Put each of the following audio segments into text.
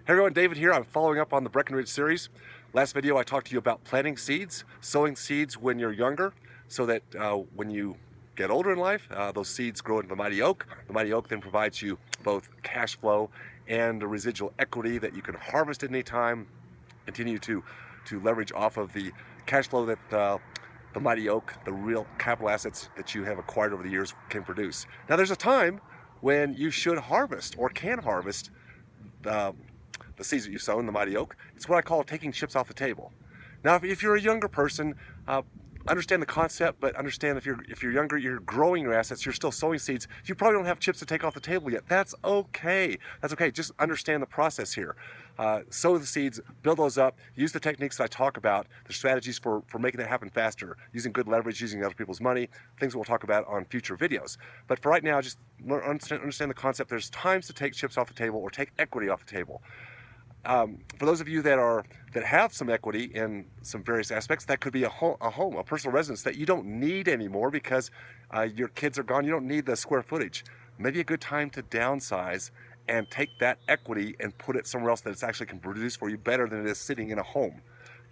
Hey everyone, David here. I'm following up on the Breckenridge series. Last video I talked to you about planting seeds, sowing seeds when you're younger, so that when you get older in life, those seeds grow into the mighty oak. The mighty oak then provides you both cash flow and a residual equity that you can harvest at any time, continue to leverage off of the cash flow that the mighty oak, the real capital assets that you have acquired over the years, can produce. Now there's a time when you should harvest or can harvest the seeds that you sow in the mighty oak. It's what I call taking chips off the table. Now, if you're a younger person, understand the concept, but understand if you're younger, you're growing your assets, you're still sowing seeds, you probably don't have chips to take off the table yet. That's okay. That's okay. Just understand the process here. Sow the seeds, build those up, use the techniques that I talk about, the strategies for making that happen faster, using good leverage, using other people's money, things that we'll talk about on future videos. But for right now, just understand the concept. There's times to take chips off the table or take equity off the table. For those of you that have some equity in some various aspects, that could be a home, a personal residence that you don't need anymore because your kids are gone. You don't need the square footage. Maybe a good time to downsize and take that equity and put it somewhere else that it's actually can produce for you better than it is sitting in a home.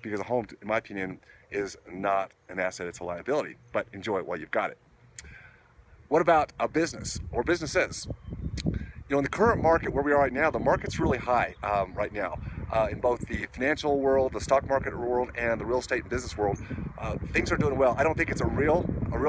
Because a home, in my opinion, is not an asset, it's a liability. But enjoy it while you've got it. What about a business or businesses? You know, in the current market where we are right now, the market's really high right now. In both the financial world, the stock market world, and the real estate and business world, things are doing well. I don't think it's a real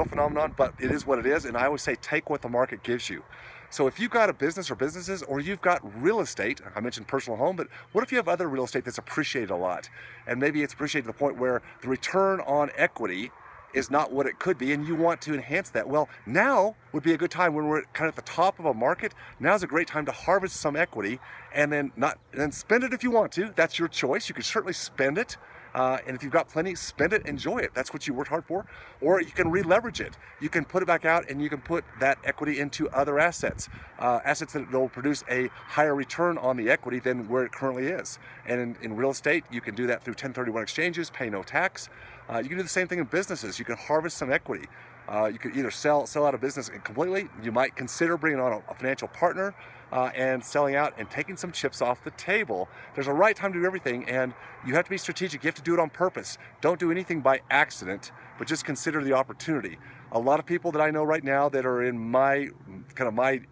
phenomenon, but it is what it is. And I always say, take what the market gives you. So if you've got a business or businesses, or you've got real estate, I mentioned personal home, but what if you have other real estate that's appreciated a lot? And maybe it's appreciated to the point where the return on equity is not what it could be, and you want to enhance that. Well, now would be a good time when we're kind of at the top of a market. Now's a great time to harvest some equity and then spend it if you want to. That's your choice. You can certainly spend it. And if you've got plenty, spend it, enjoy it. That's what you worked hard for. Or you can re-leverage it. You can put it back out and you can put that equity into other assets. Assets that will produce a higher return on the equity than where it currently is. And in real estate, you can do that through 1031 exchanges, pay no tax. You can do the same thing in businesses. You can harvest some equity. You could either sell out a business completely. You might consider bringing on a financial partner and selling out and taking some chips off the table. There's a right time to do everything, and you have to be strategic. You have to do it on purpose. Don't do anything by accident, but just consider the opportunity. A lot of people that I know right now that are in my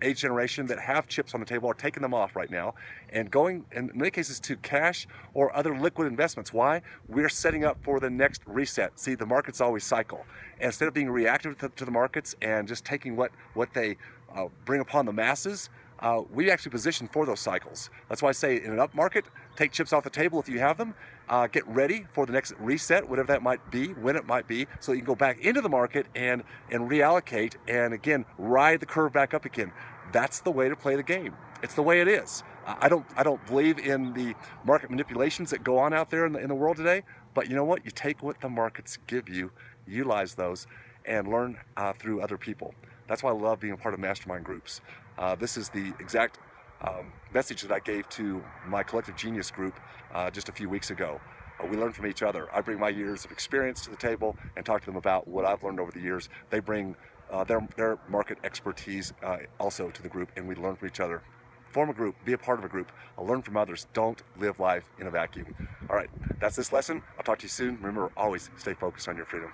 age generation that have chips on the table are taking them off right now and going, in many cases, to cash or other liquid investments. Why? We're setting up for the next reset. See, the markets always cycle. And instead of being reactive to the markets and just taking what they bring upon the masses, we actually position for those cycles. That's why I say in an up market, take chips off the table if you have them. Get ready for the next reset, whatever that might be, when it might be, so you can go back into the market and reallocate and again ride the curve back up again. That's the way to play the game. It's the way it is. I don't believe in the market manipulations that go on out there in the world today. But you know what? You take what the markets give you, utilize those, and learn through other people. That's why I love being a part of mastermind groups. This is the exact message that I gave to my Collective Genius group just a few weeks ago. We learn from each other. I bring my years of experience to the table and talk to them about what I've learned over the years. They bring their market expertise also to the group, and we learn from each other. Form a group, be a part of a group, learn from others. Don't live life in a vacuum. All right, that's this lesson. I'll talk to you soon. Remember, always stay focused on your freedom.